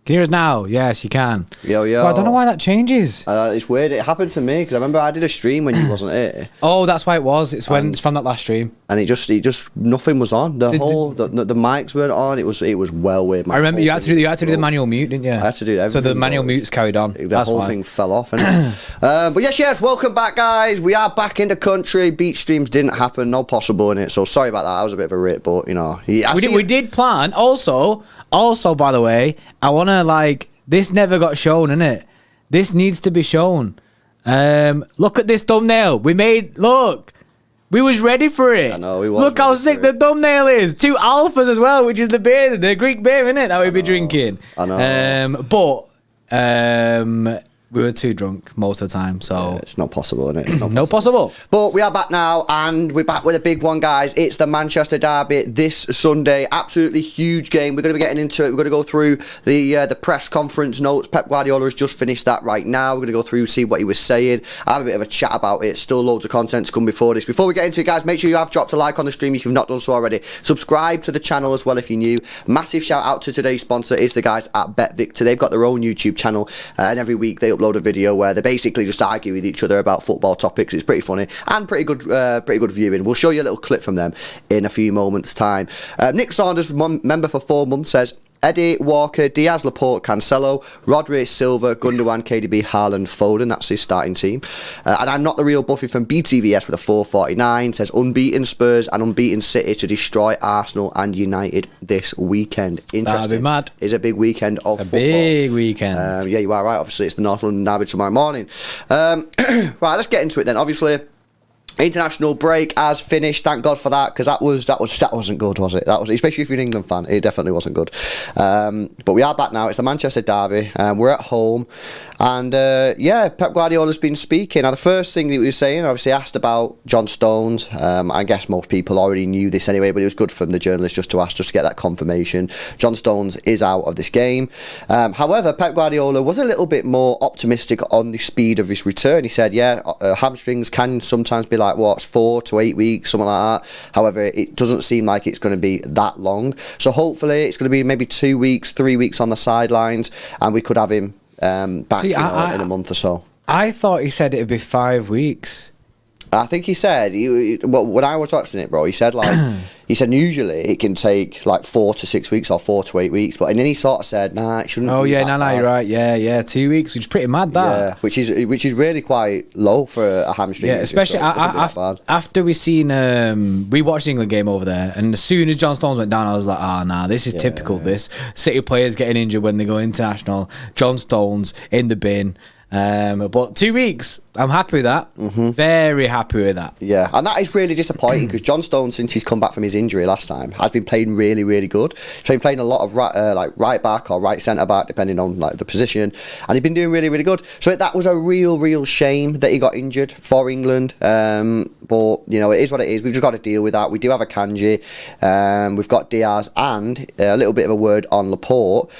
Can you hear us now? Yes, you can. Yo. Well, I don't know why that changes. It's weird. It happened to me because I remember I did a stream when you wasn't here. Oh, that's why it was. It's from that last stream. And it just nothing was on. The mics weren't on. It was well weird. I remember you had to do the manual mute, didn't you? I had to do everything. So the manual mutes carried on. The whole thing fell off. But yes, welcome back, guys. We are back in the country. Beach streams didn't happen. No possible in it. So sorry about that. I was a bit of a rip, but we did plan. Also, by the way, I want to this never got shown, innit? This needs to be shown. Look at this thumbnail. We was ready for it. I know, we was. Look how sick the thumbnail is. 2 alphas as well, which is the Greek beer, innit? That we'd be drinking. I know. But we were too drunk most of the time, so... it's not possible, innit? It's not possible. But we are back now, and we're back with a big one, guys. It's the Manchester derby this Sunday. Absolutely huge game. We're going to be getting into it. We're going to go through the press conference notes. Pep Guardiola has just finished that right now. We're going to go through, see what he was saying. I have a bit of a chat about it. Still loads of content to come before this. Before we get into it, guys, make sure you have dropped a like on the stream if you've not done so already. Subscribe to the channel as well if you're new. Massive shout out to today's sponsor. Is the guys at Bet Victor. They've got their own YouTube channel, and every week they upload a video where they basically just argue with each other about football topics. It's pretty funny and pretty good viewing. We'll show you a little clip from them in a few moments' time. Nick Saunders, member for 4 months, says Eddie, Walker, Diaz, Laporte, Cancelo, Rodri, Silva, Gundogan, KDB, Haaland, Foden. That's his starting team. And I'm not the real Buffy from BTVS with a 449. Says unbeaten Spurs and unbeaten City to destroy Arsenal and United this weekend. Interesting. That'd be mad. It's a big weekend of football. Big weekend. Yeah, you are right. Obviously, it's the North London derby tomorrow morning. Right, let's get into it then. Obviously, international break has finished. Thank God for that, because that wasn't good, was it? That was, especially if you're an England fan, it definitely wasn't good. But we are back now. It's the Manchester derby. We're at home, and Pep Guardiola's been speaking. Now, the first thing that he was saying, obviously asked about John Stones. I guess most people already knew this anyway, but it was good from the journalist just to ask, just to get that confirmation. John Stones is out of this game. However, Pep Guardiola was a little bit more optimistic on the speed of his return. He said, hamstrings can sometimes be 4 to 8 weeks, something like that. However, it doesn't seem like it's going to be that long. So hopefully it's going to be maybe 2 weeks, 3 weeks on the sidelines, and we could have him back in a month or so. I thought he said it'd be 5 weeks. I think he said, when I was watching it, bro, he said usually it can take 4 to 6 weeks or 4 to 8 weeks, but and then he sort of said, nah, it shouldn't. Oh yeah, no, you're right. Yeah, 2 weeks, which is pretty mad. That which is really quite low for a hamstring. Yeah, especially after we seen we watched the England game over there, and as soon as John Stones went down, I was like, this is typical. This City players getting injured when they go international. John Stones in the bin. But 2 weeks, I'm happy with that. Mm-hmm. Very happy with that. Yeah, and that is really disappointing because John Stones, since he's come back from his injury last time, has been playing really, really good. He's been playing a lot of right back or right centre back, depending on the position, and he's been doing really, really good. So that was a real shame that he got injured for England. But it is what it is. We've just got to deal with that. We do have a Kanji. We've got Diaz, and a little bit of a word on Laporte.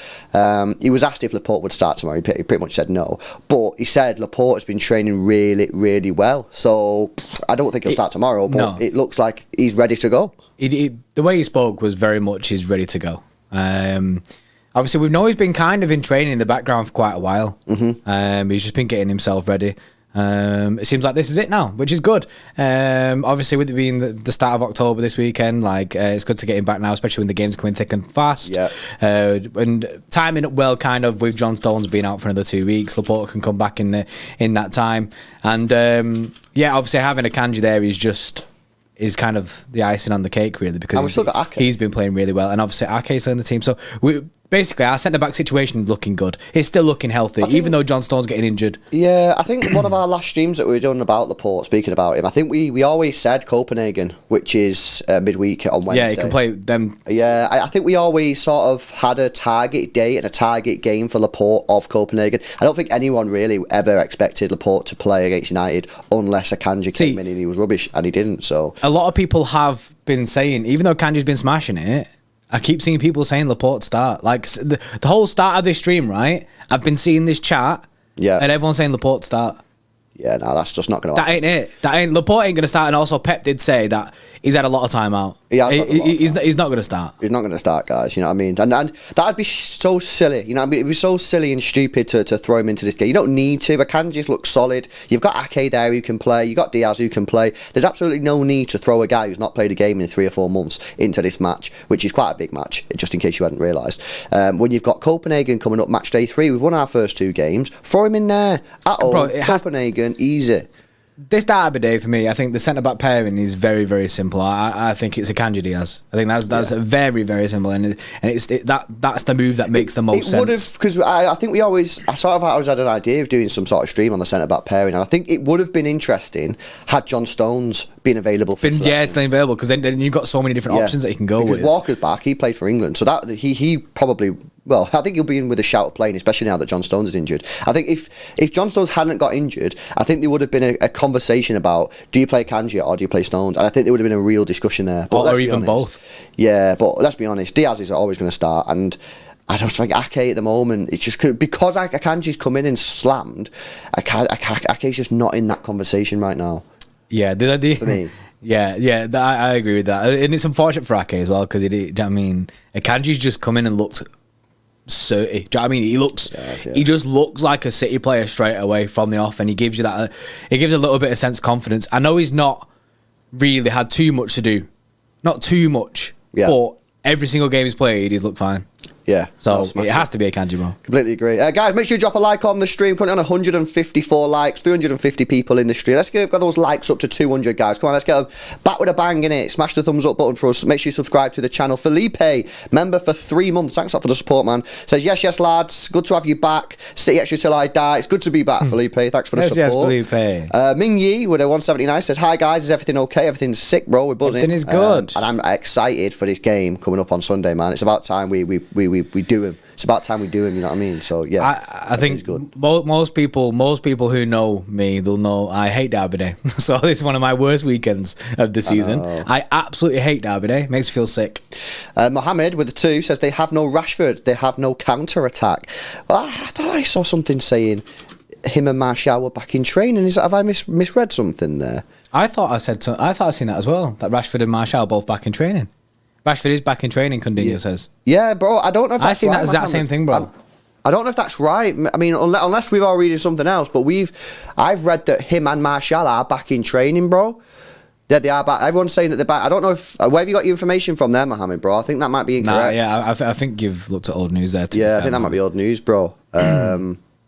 He was asked if Laporte would start tomorrow. He pretty much said no, but he said Laporte has been training really, really well. So I don't think he'll start tomorrow, but it looks like he's ready to go. The way he spoke was very much he's ready to go. Obviously, we've known he's been kind of in training in the background for quite a while. Mm-hmm. He's just been getting himself ready. It seems like this is it now, which is good. Obviously, with it being the start of October this weekend, it's good to get him back now, especially when the games coming thick and fast. Yeah. And timing it well, kind of with John Stones being out for another 2 weeks, Laporte can come back in that time. And obviously having a Kanji there is kind of the icing on the cake, really, because he's been playing really well, and obviously Ake's still in the team. So basically, our centre-back situation looking good. It's still looking healthy, even though John Stone's getting injured. Yeah, I think one of our last streams that we done about Laporte, speaking about him, I think we always said Copenhagen, which is midweek on Wednesday. Yeah, you can play them. Yeah, I think we always sort of had a target day and a target game for Laporte of Copenhagen. I don't think anyone really ever expected Laporte to play against United unless Akanji came in and he was rubbish, and he didn't. So a lot of people have been saying, even though Kanji's been smashing it, I keep seeing people saying Laporte start. The whole start of this stream, right? I've been seeing this chat, and everyone's saying Laporte start. Yeah, no, that's just not going to happen. That ain't it. Laporte ain't going to start. And also, Pep did say that he's had a lot of time out. He's not going to start. He's not going to start, guys. You know what I mean? And that'd be so silly. You know what I mean? It'd be so silly and stupid to throw him into this game. You don't need to. Akanji just looks solid. You've got Ake there who can play. You've got Diaz who can play. There's absolutely no need to throw a guy who's not played a game in 3 or 4 months into this match, which is quite a big match, just in case you hadn't realised. When you've got Copenhagen coming up match day 3, we've won our first 2 games. Throw him in there. At all. Copenhagen, easy. This derby day for me, I think the centre-back pairing is very, very simple. I think it's Akanji Diaz. I think that's very, very simple, and that's the move that makes the most sense. It would have, because I think I always had an idea of doing some sort of stream on the centre-back pairing, and I think it would have been interesting had John Stones been available for selection. Yeah, it's available, because then you've got so many different options that you can go with. Because Walker's back, he played for England, so that he probably... Well, I think he'll be in with a shout of playing, especially now that John Stones is injured. I think if John Stones hadn't got injured, I think there would have been a conversation about, do you play Kanji or do you play Stones? And I think there would have been a real discussion there. But or even both. Yeah, but let's be honest, Diaz is always going to start, and I just think Ake at the moment, it's just because Akanji's come in and slammed, Ake's just not in that conversation right now. Yeah, for me. Yeah, I agree with that, and it's unfortunate for Ake as well, because Akanji's just come in and looked City. Do you know what I mean? He just looks like a City player straight away from the off, and he gives you that. It gives a little bit of sense of confidence. I know he's not really had too much to do, not too much, but every single game he's played, he's looked fine. Yeah. So it has to be Akanji, bro. Completely agree. Guys, make sure you drop a like on the stream. Currently on 154 likes, 350 people in the stream. Let's get those likes up to 200, guys. Come on, let's get them back with a bang, innit? Smash the thumbs up button for us. Make sure you subscribe to the channel. Felipe, member for 3 months. Thanks a lot for the support, man. Says, yes, lads. Good to have you back. City Xtra till I die. It's good to be back, Felipe. Thanks for the support. Yes, Felipe. Ming Yi with a 179 says, hi, guys. Is everything okay? Everything's sick, bro. We're buzzing. Everything is good. And I'm excited for this game coming up on Sunday, man. It's about time we do him. It's about time we do him, you know what I mean? So yeah, I think most people who know me, they'll know I hate Derby Day. So this is one of my worst weekends of the season. I absolutely hate Derby Day. Makes me feel sick. Mohammed with the 2 says they have no Rashford, they have no counter attack. Well, I thought I saw something saying him and Martial were back in training. Have I misread something there? I thought I seen that as well. That Rashford and Martial both back in training. Rashford is back in training, Coutinho says. Yeah, bro, I don't know if that's right. That exact same thing, bro. I don't know if that's right. I mean, unless we've all reading something else, but I've read that him and Martial are back in training, bro. Yeah, they are back. Everyone's saying that they're back. I don't know if... Where have you got your information from there, Mohammed, bro? I think that might be incorrect. Nah, yeah, I think you've looked at old news there, too. Yeah, I think that might be old news, bro.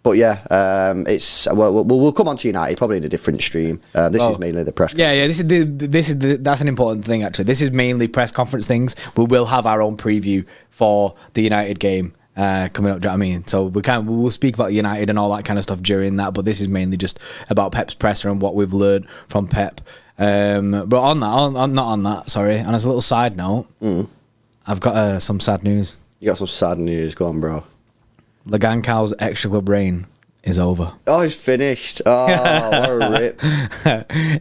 But yeah, it's we'll come on to United probably in a different stream. This is mainly the press conference. That's an important thing actually. This is mainly press conference things. We will have our own preview for the United game coming up. Do you know what I mean? So we'll speak about United and all that kind of stuff during that. But this is mainly just about Pep's presser and what we've learned from Pep. But on as a little side note, I've got some sad news. You got some sad news. Go on, bro. Legancau's Xtra Club reign is over. Oh, it's finished. Oh, what a rip.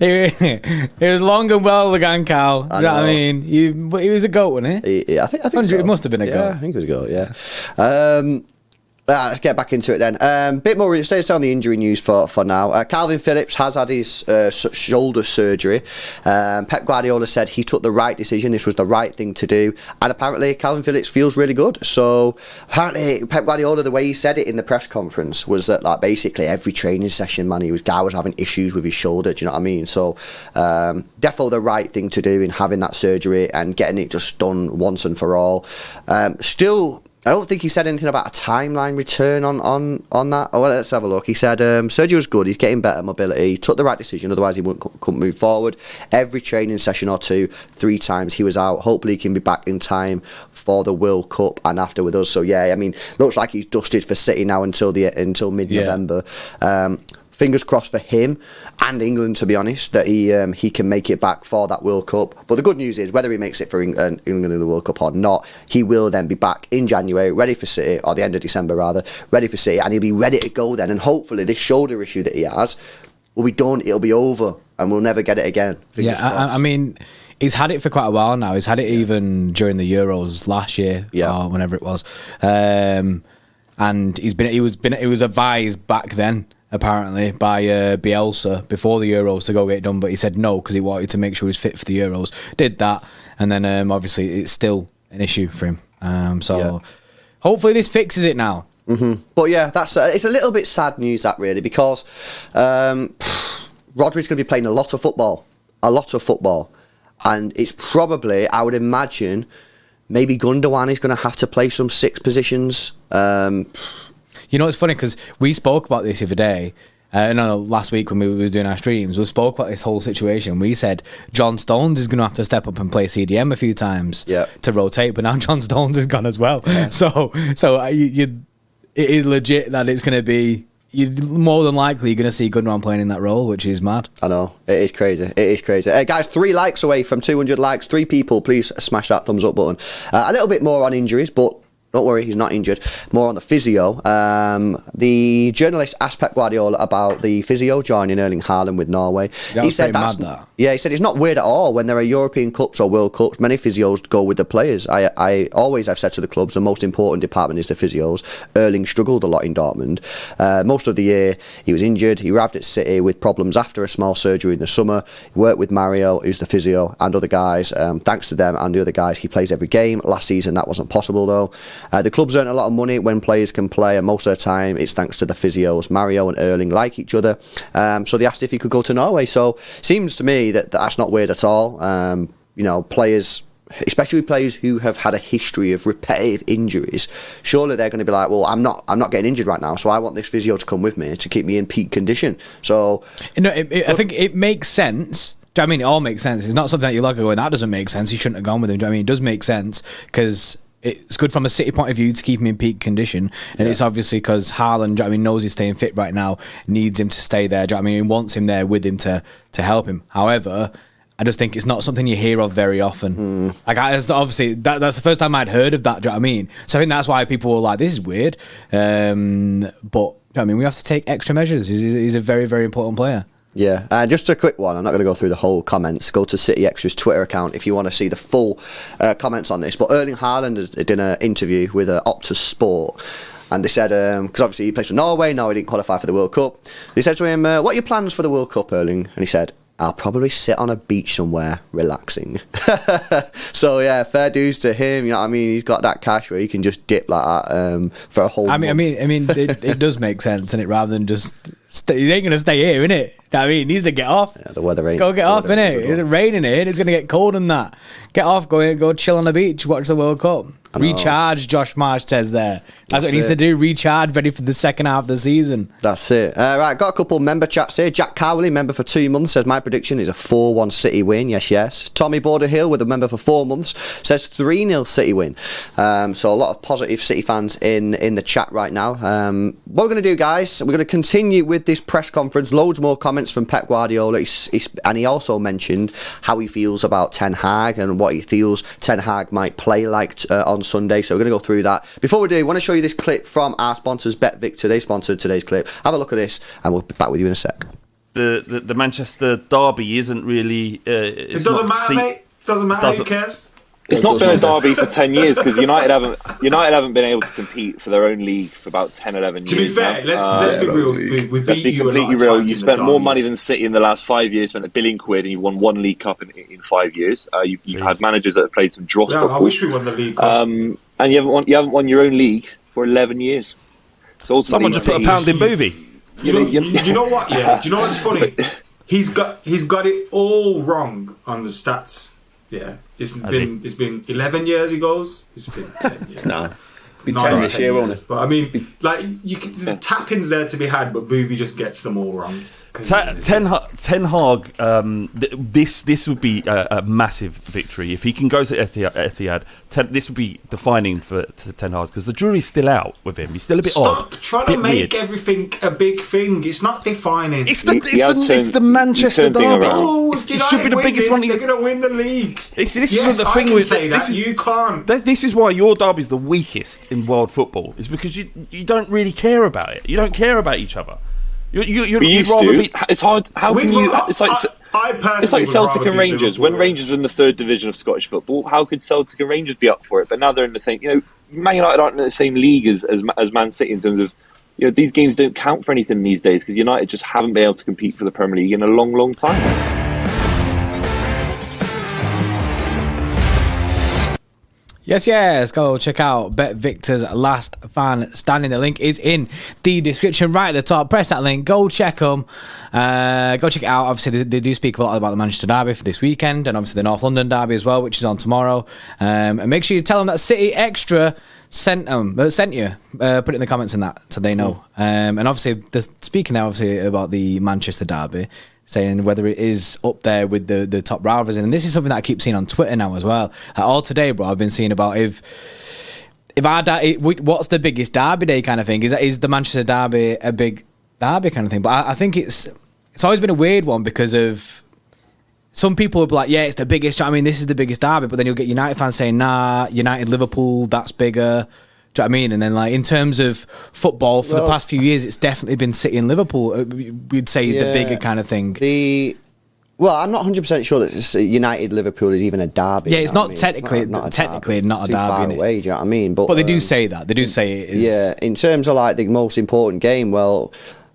It was long and well, Legancau. You know what I mean? He was a goat, wasn't he? I think so. It must have been a goat. I think it was a goat, yeah. Let's get back into it then. Bit more, stay on the injury news for now. Kalvin Phillips has had his shoulder surgery. Pep Guardiola said he took the right decision. This was the right thing to do. And apparently Kalvin Phillips feels really good. So apparently Pep Guardiola, the way he said it in the press conference was that like basically every training session, man, guy was having issues with his shoulder. Do you know what I mean? So defo the right thing to do in having that surgery and getting it just done once and for all. Still, I don't think he said anything about a timeline return on that. Oh, well, let's have a look. He said surgery was good. He's getting better mobility. He took the right decision. Otherwise, he couldn't move forward. Every training session or 2, 3 times he was out. Hopefully, he can be back in time for the World Cup and after with us. So yeah, I mean, looks like he's dusted for City now until mid-November. Fingers crossed for him and England, to be honest, that he can make it back for that World Cup. But the good news is, whether he makes it for England in the World Cup or not, he will then be back in January, ready for City, or the end of December rather, ready for City, and he'll be ready to go then. And hopefully this shoulder issue that he has will be done, it'll be over, and we'll never get it again. Fingers crossed. I mean, he's had it for quite a while now. He's had it even during the Euros last year, or whenever it was. And he was advised back then apparently, by Bielsa before the Euros to go get it done, but he said no because he wanted to make sure he was fit for the Euros. Did that, and then obviously it's still an issue for him. Hopefully this fixes it now. Mm-hmm. But yeah, that's it's a little bit sad news, that really, because Rodri's going to be playing a lot of football, and it's probably, I would imagine, maybe Gundogan is going to have to play some 6 positions. You know, it's funny because we spoke about this the other day. Last week when we were doing our streams, we spoke about this whole situation. We said John Stones is going to have to step up and play CDM a few times to rotate, but now John Stones is gone as well. Yeah. So it is legit that it's going to be. More than likely, you're going to see Gundogan playing in that role, which is mad. I know. It is crazy. Guys, 3 likes away from 200 likes. 3 people, please smash that thumbs up button. A little bit more on injuries, but don't worry, he's not injured. More on the physio. The journalist asked Pep Guardiola about the physio joining Erling Haaland with Norway. He said that's mad, that. Yeah, he said it's not weird at all. When there are European Cups or World Cups, many physios go with the players. I've said to the clubs, the most important department is the physios. Erling struggled a lot in Dortmund. Most of the year, he was injured. He arrived at City with problems after a small surgery in the summer. He worked with Mario, who's the physio, and other guys. Thanks to them and the other guys, he plays every game. Last season, that wasn't possible, though. The clubs earn a lot of money when players can play, and most of the time it's thanks to the physios. Mario and Erling like each other, so they asked if he could go to Norway. So seems to me that's not weird at all. Players, especially players who have had a history of repetitive injuries, surely they're going to be like, well, I'm not getting injured right now, so I want this physio to come with me to keep me in peak condition. So I think it makes sense. Do you know what I mean? It all makes sense. It's not something that you're like going, that doesn't make sense, he shouldn't have gone with him. Do you know what I mean? It does make sense because it's good from a City point of view to keep him in peak condition, and it's obviously because Haaland, knows he's staying fit right now, needs him to stay there. He wants him there with him to help him. However, I just think it's not something you hear of very often. Obviously, that's the first time I'd heard of that. Do you know what I mean? So I think that's why people were like, "This is weird." But we have to take extra measures. He's a very, very important player. Yeah, just a quick one. I'm not going to go through the whole comments. Go to City Xtra's Twitter account if you want to see the full comments on this. But Erling Haaland did an interview with Optus Sport, and they said, because obviously he plays for Norway, now he didn't qualify for the World Cup. They said to him, what are your plans for the World Cup, Erling? And he said, I'll probably sit on a beach somewhere relaxing. So yeah, fair dues to him. You know what I mean? He's got that cash where he can just dip like that for a whole month. It does make sense, and it rather than just he ain't gonna stay here, innit? He needs to get off. Yeah, the weather ain't. Go get off, innit? It's raining here. It's gonna get cold and that. Get off. Go chill on the beach. Watch the World Cup. Recharge. Josh Marsh says there. That's what he needs to do. Recharge, ready for the second half of the season. That's it. Right, got a couple member chats here. Jack Cowley, member for 2 months, says my prediction is a 4-1 City win. Yes. Tommy Borderhill, with a member for 4 months, says 3-0 City win. So a lot of positive City fans in the chat right now. What we're going to do, guys, we're going to continue with this press conference. Loads more comments from Pep Guardiola, and he also mentioned how he feels about Ten Hag and what he feels Ten Hag might play like on Sunday. So we're going to go through that. Before we do, I want to show you this clip from our sponsors, BetVictor. They sponsored today's clip. Have a look at this, and we'll be back with you in a sec. The Manchester derby isn't really. It doesn't matter, mate. Doesn't matter. Who cares? It's not been a derby for 10 years because United haven't been able to compete for their own league for about 10, 11 years. To be fair, let's be real. We beat you completely real. You spent more money than City in the last 5 years. Spent £1 billion, and you won 1 League Cup in 5 years. You've had managers that have played some dross football. I wish we won the League Cup. And you haven't won your own league for 11 years. So someone just put a pound in Boovie. You know what? Yeah. Do you know what's funny? He's got it all wrong on the stats. Yeah, it's been 11 years. He goes. It's been 10 years. No, be 10 this year, won't it? But the tap-ins there to be had, but Boovie just gets them all wrong. Ten Hag, this would be a massive victory if he can go to Etihad. This would be defining for Ten Hag because the jury's still out with him. He's still a bit odd. Stop trying to make everything a big thing. It's not defining. It's the Manchester derby. Oh, it should be the biggest one. They're going to win the league. This is the thing with this. You can't. This is why your derby's the weakest in world football. Is because you don't really care about it. You don't care about each other. You'd rather be. It's hard. How can you? It's like Celtic and Rangers. When Rangers were in the third division of Scottish football, how could Celtic and Rangers be up for it? But now they're in the same. Man United aren't in the same league as Man City in terms of these games don't count for anything these days because United just haven't been able to compete for the Premier League in a long, long time. Yes, go check out Bet Victor's Last Fan Standing. The link is in the description right at the top. Press that link, go check them. Go check it out. Obviously, they do speak a lot about the Manchester Derby for this weekend, and obviously the North London Derby as well, which is on tomorrow. And make sure you tell them that City Xtra sent you. Put it in the comments in that so they know. And obviously, speaking now obviously about the Manchester Derby, saying whether it is up there with the top rivalries. And this is something that I keep seeing on Twitter now as well. All today, bro, I've been seeing about if what's the biggest derby day kind of thing. Is the Manchester Derby a big derby kind of thing? But I think it's always been a weird one because of some people will be like, yeah, it's the biggest. I mean, this is the biggest derby. But then you'll get United fans saying, nah, United Liverpool, that's bigger. Do you know what I mean? And then, like, in terms of football, for the past few years, it's definitely been City and Liverpool. We'd say the bigger kind of thing. I'm not 100% sure that United Liverpool is even a derby. Yeah, it's not technically a derby. Too far away, do you know what I mean? But they do say that. They do say it is. Yeah, in terms of like the most important game, well,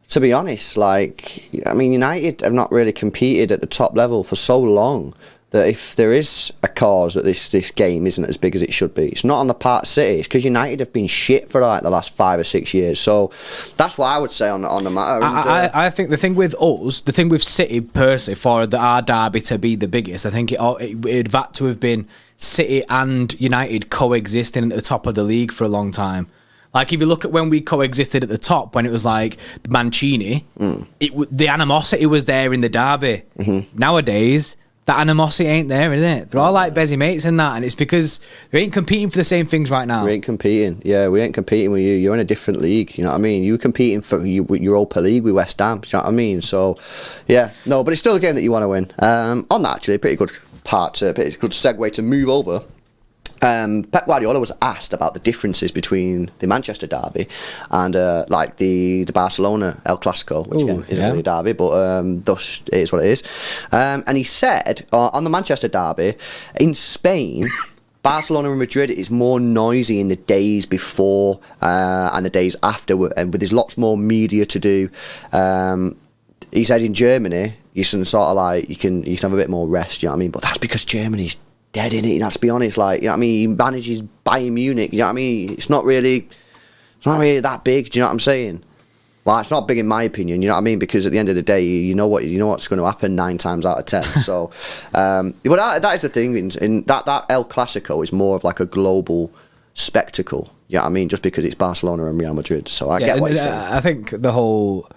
to be honest, like, I mean, United have not really competed at the top level for so long that if there is a cause that this game isn't as big as it should be, it's not on the part of City. It's because United have been shit for like the last 5 or 6 years. So that's what I would say on the matter. I think the thing with us, the thing with City personally, for our derby to be the biggest, I think it'd had to have been City and United coexisting at the top of the league for a long time. Like, if you look at when we coexisted at the top, when it was like Mancini, the animosity was there in the derby. Mm-hmm. Nowadays, that animosity ain't there, is it? They're all like busy mates in that, and it's because they ain't competing for the same things right now. We ain't competing. Yeah, we ain't competing with you. You're in a different league. You know what I mean? You were competing for Europa League with West Ham. You know what I mean? So, yeah, no, but it's still a game that you want to win. On that, actually, pretty good segue to move over. Pep Guardiola was asked about the differences between the Manchester derby and like the Barcelona El Clasico, which again isn't really a derby, but thus it is what it is. And he said on the Manchester derby in Spain, Barcelona and Madrid is more noisy in the days before and the days after, and there's lots more media to do. He said in Germany you can sort of like you can have a bit more rest. You know what I mean? But that's because Germany's dead in it, let's be honest. Like, you know what I mean, he manages Bayern Munich, you know what I mean? It's not really that big, do you know what I'm saying? Well, it's not big in my opinion, you know what I mean? Because at the end of the day, you know what's going to happen 9 times out of 10. So, but that is the thing. In that El Clasico is more of like a global spectacle. You know what I mean? Just because it's Barcelona and Real Madrid. So I get what you're saying. I think the whole.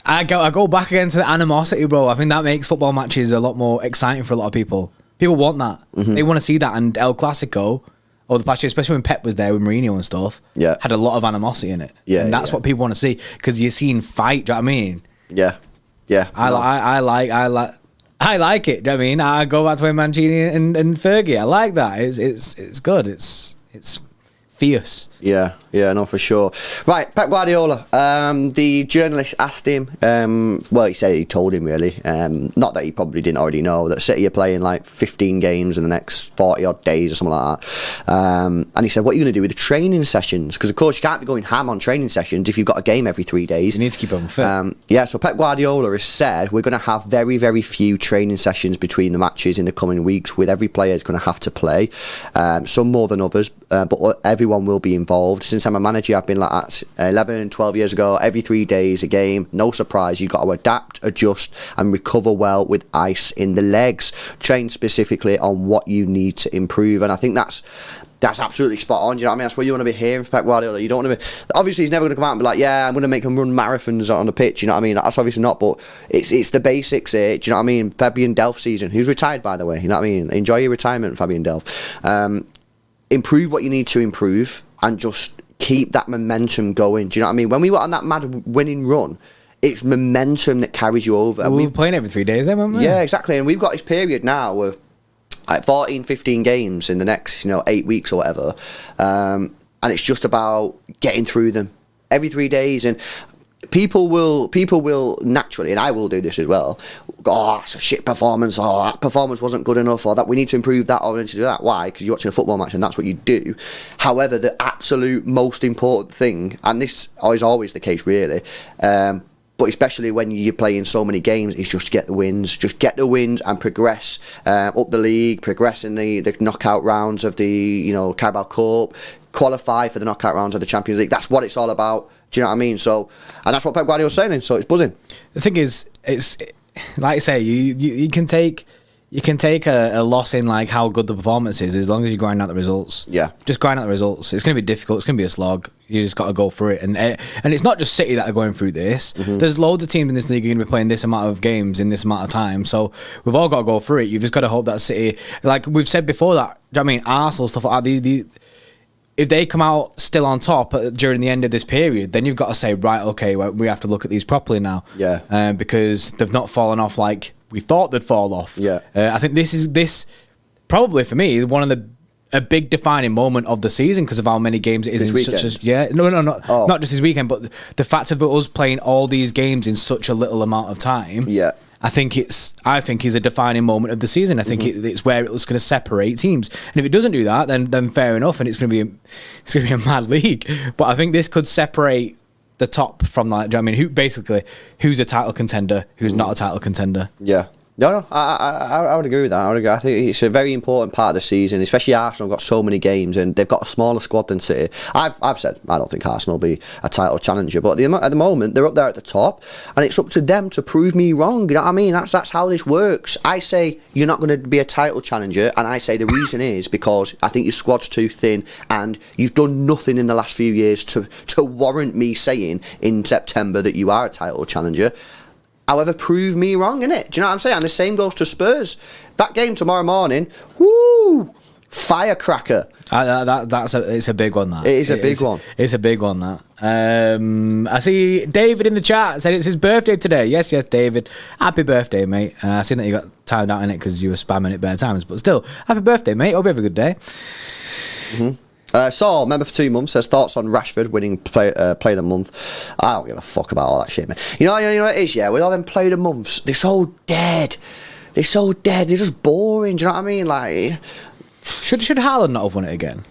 I go back again to the animosity, bro. I think that makes football matches a lot more exciting for a lot of people. People want that. Mm-hmm. They want to see that. And El Clasico, or the past year, especially when Pep was there with Mourinho and stuff, had a lot of animosity in it. Yeah, and that's what people want to see because you're seeing fight. Do you know what I mean? Yeah. I like it. Do you know what I mean? I go back to when Mancini and Fergie. I like that. It's good. It's fierce. Yeah, no, for sure. Right, Pep Guardiola. The journalist asked him. Well, he told him really. Not that he probably didn't already know that City are playing like 15 games in the next 40 odd days or something like that. And he said, "What are you going to do with the training sessions? Because of course you can't be going ham on training sessions if you've got a game every 3 days. You need to keep them fit." So Pep Guardiola has said we're going to have very, very few training sessions between the matches in the coming weeks. With every player is going to have to play. Some more than others, but everyone will be involved. Since I'm a manager, I've been like that 11, 12 years ago. Every 3 days a game. No surprise. You've got to adapt, adjust and recover well with ice in the legs. Train specifically on what you need to improve. And I think that's absolutely spot on. Do you know what I mean? That's what you want to be hearing from Pep Guardiola. You don't want to be... Obviously, he's never going to come out and be like, yeah, I'm going to make him run marathons on the pitch. You know what I mean? That's obviously not, but it's the basics here. Do you know what I mean? Fabian Delph season. Who's retired, by the way? You know what I mean? Enjoy your retirement, Fabian Delph. Improve what you need to improve and just keep that momentum going. Do you know what I mean? When we were on that mad winning run, it's momentum that carries you over. We were playing every 3 days then, weren't we? Yeah, exactly. And we've got this period now of like 14, 15 games in the next 8 weeks or whatever. And it's just about getting through them every 3 days. And people will naturally, and I will do this as well, oh, it's a shit performance, or that performance wasn't good enough, or that we need to improve that, or we need to do that. Why? Because you're watching a football match and that's what you do. However, the absolute most important thing, and this is always the case really, but especially when you're playing so many games, is just get the wins. Just get the wins and progress up the league, progress in the knockout rounds of the Carabao Cup, qualify for the knockout rounds of the Champions League. That's what it's all about. Do you know what I mean? So, and that's what Pep Guardiola's saying. So it's buzzing. The thing is, it's like I say, you can take a loss in like how good the performance is as long as you grind out the results. Yeah, just grind out the results. It's going to be difficult. It's going to be a slog. You just got to go through it. And it's not just City that are going through this. Mm-hmm. There's loads of teams in this league who are going to be playing this amount of games in this amount of time. So we've all got to go through it. You've just got to hope that City, like we've said before, that I mean Arsenal stuff like that. If they come out still on top during the end of this period, then you've got to say, right, okay, well, we have to look at these properly now. Yeah. Because they've not fallen off like we thought they'd fall off. Yeah. I think this probably for me is one of a big defining moment of the season because of how many games it is this in weekend. Not just this weekend, but the fact of us playing all these games in such a little amount of time. Yeah. I think is a defining moment of the season. I think it's where it's going to separate teams, and if it doesn't do that, then fair enough, and it's going to be a mad league. But I think this could separate the top from like. I mean, who's a title contender, who's not a title contender? Yeah. No, I would agree with that. I think it's a very important part of the season, especially Arsenal have got so many games and they've got a smaller squad than City. I've said I don't think Arsenal will be a title challenger, but at the moment they're up there at the top, and it's up to them to prove me wrong. You know what I mean? That's how this works. I say you're not going to be a title challenger, and I say the reason is because I think your squad's too thin, and you've done nothing in the last few years to warrant me saying in September that you are a title challenger. However, prove me wrong, innit? Do you know what I'm saying? And the same goes to Spurs. That game tomorrow morning, woo, firecracker. It's a big one. That it is a big one. It's a big one. That I see David in the chat said it's his birthday today. Yes, David. Happy birthday, mate. I seen that you got timed out in it because you were spamming it bare times, but still, happy birthday, mate. Hope you have a good day. Mm-hmm. Saul, member for 2 months, says thoughts on Rashford winning play of the month. I don't give a fuck about all that shit, man. You know what it is, yeah? With all them play of the months, they're so dead. They're just boring. Do you know what I mean? Like, should Haaland not have won it again?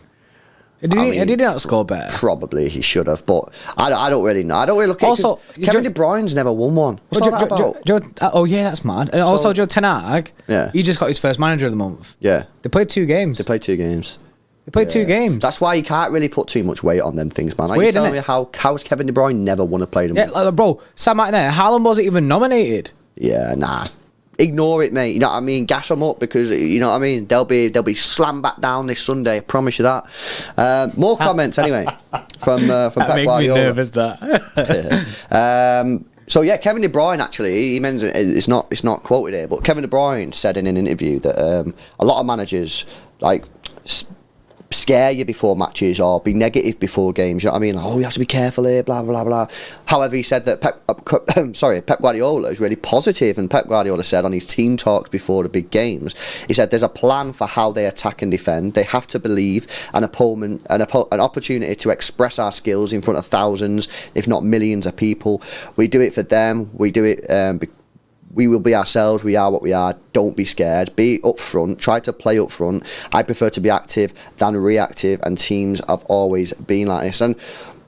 Did he not score better? Probably he should have, but I don't really know. I don't really look at it. Kevin De Bruyne's never won one. What's all that about? Oh yeah, that's mad. And also Joe Ten Hag, yeah, he just got his first manager of the month. Yeah, they played 2 games. They played 2 games. That's why you can't really put too much weight on them things, man. Like, weird, you're telling me how's Kevin De Bruyne never won a play? Yeah, like, bro, Sam right there. Haaland wasn't even nominated. Yeah, nah. Ignore it, mate. You know what I mean? Gas them up because you know what I mean. They'll be slammed back down this Sunday. I promise you that. More comments anyway from Pep Guardiola. That makes me nervous. That. So yeah, Kevin De Bruyne actually, he mentioned it's not quoted here, but Kevin De Bruyne said in an interview that a lot of managers like scare you before matches or be negative before games. You know what I mean? Like, oh, you have to be careful here, blah blah blah. However, he said that Pep Guardiola is really positive, and Pep Guardiola said on his team talks before the big games, he said there's a plan for how they attack and defend. They have to believe an opportunity to express our skills in front of thousands, if not millions of people. We do it for them. We do it. We will be ourselves. We are what we are. Don't be scared. Be up front. Try to play up front. I prefer to be active than reactive, and teams have always been like this. And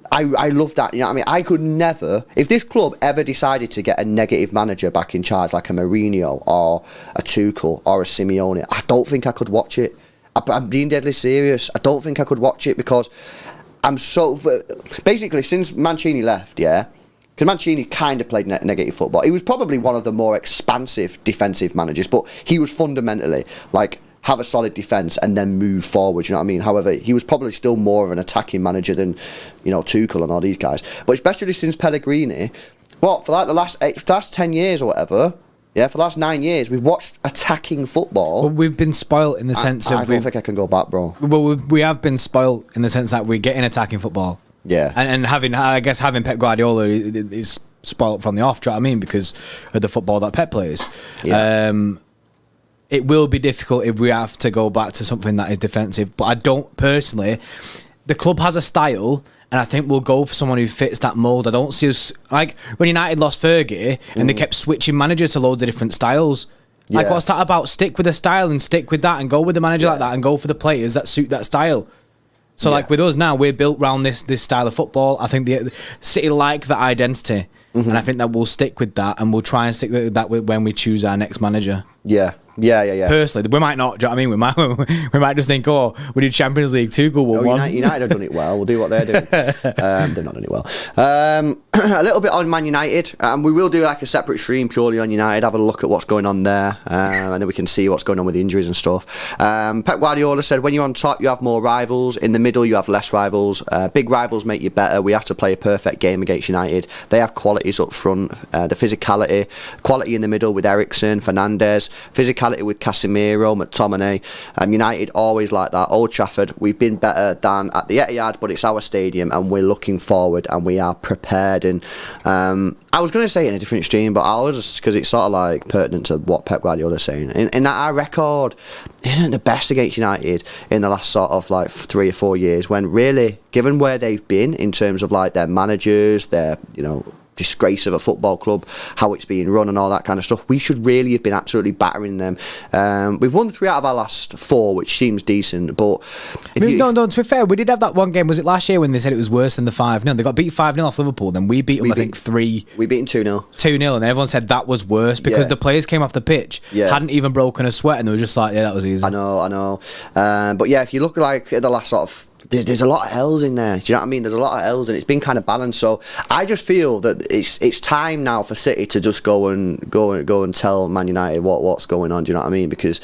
I love that. You know what I mean? I could never, if this club ever decided to get a negative manager back in charge, like a Mourinho or a Tuchel or a Simeone, I don't think I could watch it. I'm being deadly serious. I don't think I could watch it because I'm so... Basically, since Mancini left, yeah, because Mancini kind of played negative football. He was probably one of the more expansive defensive managers, but he was fundamentally like have a solid defence and then move forward. You know what I mean? However, he was probably still more of an attacking manager than Tuchel and all these guys. But especially since Pellegrini, for like the last 10 years or whatever. Yeah, for the last 9 years, we've watched attacking football. Well, we've been spoilt in the sense of... I don't think I can go back, bro. Well, we have been spoilt in the sense that we're getting attacking football. Yeah. And having Pep Guardiola is spoilt from the off, do you know what I mean? Because of the football that Pep plays. Yeah. It will be difficult if we have to go back to something that is defensive. But I don't personally... The club has a style, And I think we'll go for someone who fits that mould. I don't see us like when United lost Fergie and they kept switching managers to loads of different styles. Like, what's that about? Stick with a style and stick with that and go with the manager like that and go for the players that suit that style. So, like, with us now, we're built around this style of football. I think the City like that identity. And I think that we'll stick with that and we'll try and stick with that when we choose our next manager. Yeah. Personally, we might not. Do you know what I mean? We might just think, oh, we did Champions League 2, go 1-1. United have done it well. We'll do what they're doing. They've not done it well. A little bit on Man United. We will do like a separate stream purely on United. Have a look at what's going on there, and then we can see what's going on with the injuries and stuff. Pep Guardiola said, when you're on top, you have more rivals. In the middle, you have less rivals. Big rivals make you better. We have to play a perfect game against United. They have qualities up front, the physicality, quality in the middle with Eriksen, Fernandes, physicality with Casemiro, McTominay. United always like that. Old Trafford, we've been better than at the Etihad, but it's our stadium and we're looking forward and we are prepared. And I was going to say it in a different stream, but I was just because it's sort of like pertinent to what Pep Guardiola is saying. In that our record isn't the best against United in the last sort of like 3 or 4 years, when really, given where they've been in terms of like their managers, their, you know, disgrace of a football club, how it's being run and all that kind of stuff, we should really have been absolutely battering them. We've won 3 out of our last 4, which seems decent, but to be fair, we did have that one game, was it last year when they said it was worse than the 5-0? They got beat 5-0 off Liverpool, then we beat them, I think 3. We beat them 2-0. 2-0, and everyone said that was worse because the players came off the pitch, hadn't even broken a sweat, and they were just like, yeah, that was easy. I know. But yeah, if you look like at the last sort of, there's a lot of L's in there. Do you know what I mean? There's a lot of L's, and it's been kind of balanced. So I just feel that it's time now for City to just go and tell Man United what's going on. Do you know what I mean? Because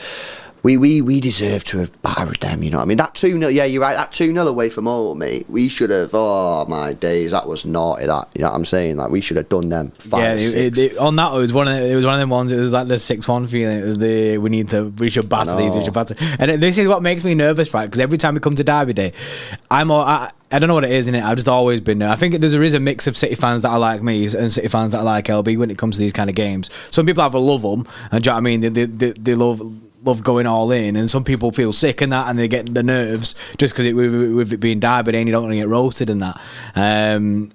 we deserve to have battered them, you know what I mean? That 2-0, yeah, you're right, that 2-0 away from home, mate, we should have, oh my days, that was naughty, that, you know what I'm saying? Like, we should have done them 5 or 6. On that, it was one of them ones, it was like the 6-1 feeling, it was we should batter these, we should batter. And this is what makes me nervous, right? Because every time we come to Derby Day, I don't know what it is, innit? I've just always been there. I think there is a mix of City fans that are like me and City fans that are like LB when it comes to these kind of games. Some people have a love them, and do you know what I mean? They love going all in, and some people feel sick and that, and they get the nerves just because with it being Derby Day and you don't want to get roasted and that. And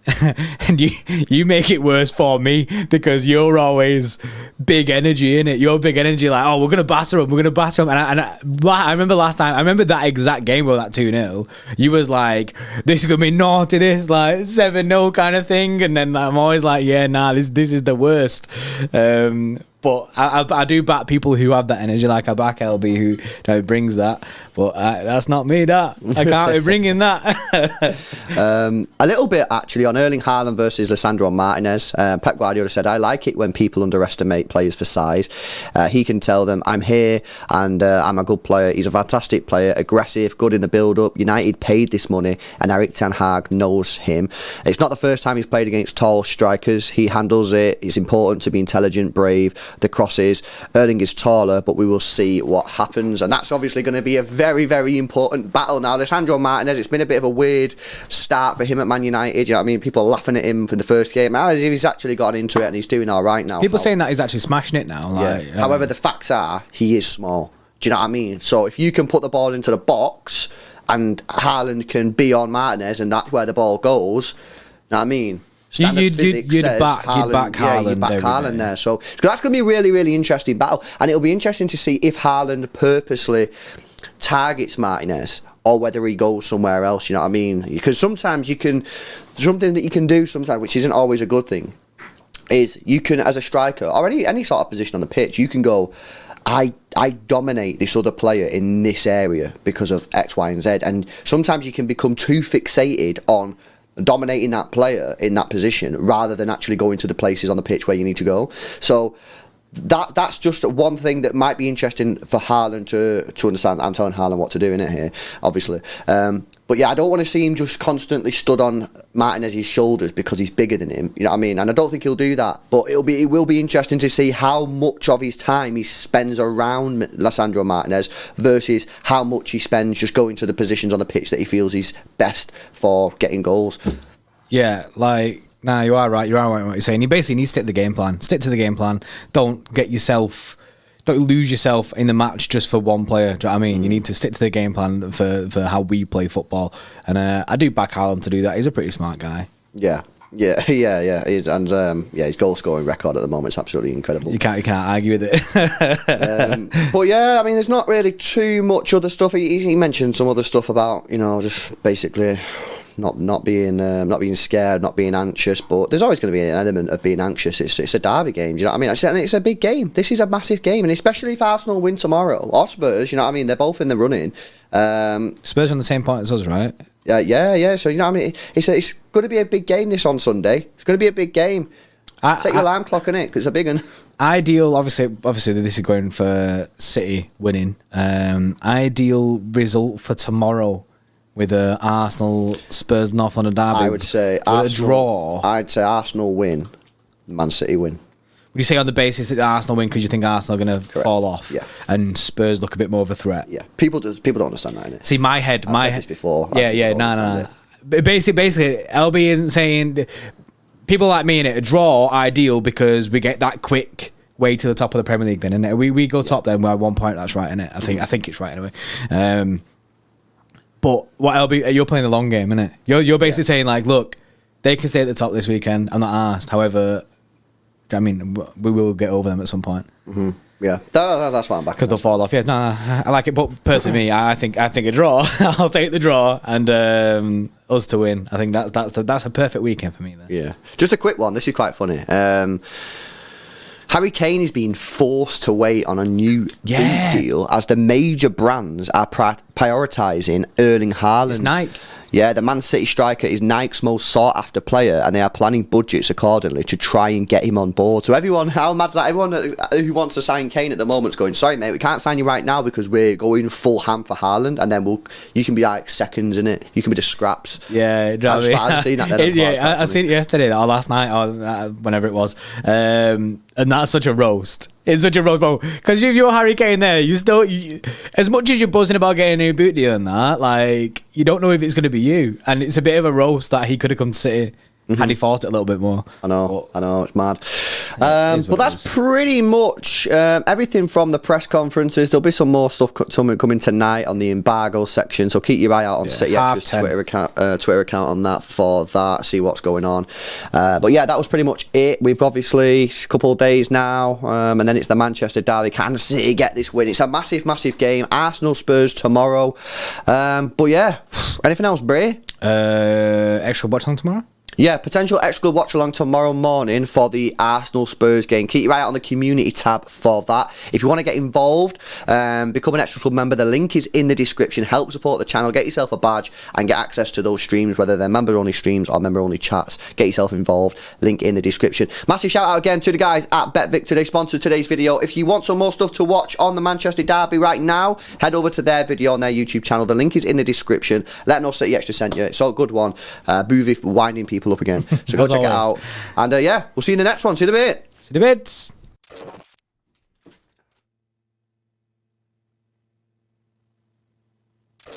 you make it worse for me because you're always big energy, innit? You're big energy, like, oh, we're gonna batter them. And I remember last time, I remember that exact game with that 2-0. You was like, this is gonna be naughty, this like 7-0 kind of thing, and then I'm always like, yeah, nah, this is the worst. But I do back people who have that energy, like I back LB who brings that. But that's not me, that. I can't be bringing that. A little bit, actually, on Erling Haaland versus Lisandro Martinez. Pep Guardiola said, I like it when people underestimate players for size. He can tell them, I'm here and I'm a good player. He's a fantastic player, aggressive, good in the build-up. United paid this money and Erik ten Hag knows him. It's not the first time he's played against tall strikers. He handles it. It's important to be intelligent, brave. The crosses. Erling is taller, but we will see what happens. And that's obviously going to be a very, very important battle now. Lisandro Martinez, it's been a bit of a weird start for him at Man United. You know what I mean? People are laughing at him for the first game. Now he's actually got into it and he's doing all right now. People saying that he's actually smashing it now. Like, yeah. However, the facts are, he is small. Do you know what I mean? So if you can put the ball into the box and Haaland can be on Martinez and that's where the ball goes, you know what I mean? You'd back Haaland there. So that's going to be a really, really interesting battle. And it'll be interesting to see if Haaland purposely targets Martinez or whether he goes somewhere else, you know what I mean? Because sometimes something that you can do sometimes, which isn't always a good thing, is you can, as a striker, or any sort of position on the pitch, you can go, I dominate this other player in this area because of X, Y, and Z. And sometimes you can become too fixated on dominating that player in that position rather than actually going to the places on the pitch where you need to go. So that's just one thing that might be interesting for Haaland to understand. I'm telling Haaland what to do in it here, obviously. But yeah, I don't want to see him just constantly stood on Martinez's shoulders because he's bigger than him. You know what I mean? And I don't think he'll do that. But it will be interesting to see how much of his time he spends around Lisandro Martinez versus how much he spends just going to the positions on the pitch that he feels he's best for getting goals. Yeah, like, nah, you are right. You are right in what you're saying. You basically need to stick to the game plan. Stick to the game plan. Don't get yourself lose yourself in the match just for one player. Do you know what I mean? You need to stick to the game plan for how we play football. And I do back Haaland to do that. He's a pretty smart guy. Yeah. His goal scoring record at the moment is absolutely incredible. You can't argue with it. But yeah, I mean, there's not really too much other stuff. He mentioned some other stuff about, just basically not being scared, not being anxious. But there's always going to be an element of being anxious. It's a derby game. Do you know what I mean? It's a big game. This is a massive game, and especially if Arsenal win tomorrow or Spurs. You know what I mean? They're both in the running. Spurs on the same point as us, right? Yeah. So, you know what I mean? It's going to be a big game this on Sunday. It's going to be a big game. Set your alarm clock on it, because it's a big one. Ideal, obviously, this is going for City winning. Ideal result for tomorrow with Arsenal, Spurs, North London derby. I would say a draw. I'd say Arsenal win, Man City win. Would you say on the basis that Arsenal win because you think Arsenal are going to fall off? Yeah. And Spurs look a bit more of a threat? Yeah. People don't understand that, innit? See, my head... I've said this before. No. Basically, LB isn't saying... People like me in it, a draw ideal because we get that quick way to the top of the Premier League then, innit? We go top then, we're at 1 point, that's right, innit? I think it's right anyway. But what LB... You're playing the long game, innit? You're basically saying, like, look, they can stay at the top this weekend. I'm not asked. However... I mean, we will get over them at some point. Mm-hmm. Yeah, that's why I'm back. Because they'll fall off. Yeah, no, I like it. But personally, me, I think a draw. I'll take the draw and us to win. I think that's a perfect weekend for me. Then. Yeah. Just a quick one. This is quite funny. Harry Kane is being forced to wait on a new boot deal as the major brands are prioritising Erling Haaland. It's Nike. Yeah, the Man City striker is Nike's most sought-after player, and they are planning budgets accordingly to try and get him on board. So everyone, how mad's that? Everyone who wants to sign Kane at the moment is going, sorry, mate, we can't sign you right now because we're going full ham for Haaland, and then you can be like seconds in it. You can be the scraps. Yeah, I've seen that. I seen it yesterday or last night or whenever it was, and that's such a roast. It's such a roast, bro. Because if you're Harry Kane there, as much as you're buzzing about getting a new boot deal and that, like, you don't know if it's going to be you. And it's a bit of a roast that he could have come to City had he forced it a little bit more. I know, it's mad. But that's pretty much everything from the press conferences. There'll be some more stuff coming tonight on the embargo section, so keep your eye out on City Xtra's Twitter account on that for that, see what's going on. But yeah, that was pretty much it. We've obviously a couple of days now, and then it's the Manchester derby. Can City get this win? It's a massive game. Arsenal Spurs tomorrow. But yeah, anything else, Bray? Extra watch on tomorrow? Yeah, potential Xtra watch along tomorrow morning for the Arsenal Spurs game. Keep your eye out on the community tab for that. If you want to get involved, become an Xtra Club member. The link is in the description. Help support the channel. Get yourself a badge and get access to those streams, whether they're member-only streams or member-only chats. Get yourself involved. Link in the description. Massive shout out again to the guys at BetVictor. They sponsored today's video. If you want some more stuff to watch on the Manchester derby right now, head over to their video on their YouTube channel. The link is in the description. Let them know City Xtra sent you. It's all a good one. Boothie for winding people up again. So go check it out. And yeah, we'll see you in the next one. See you in a bit. See you in a bit.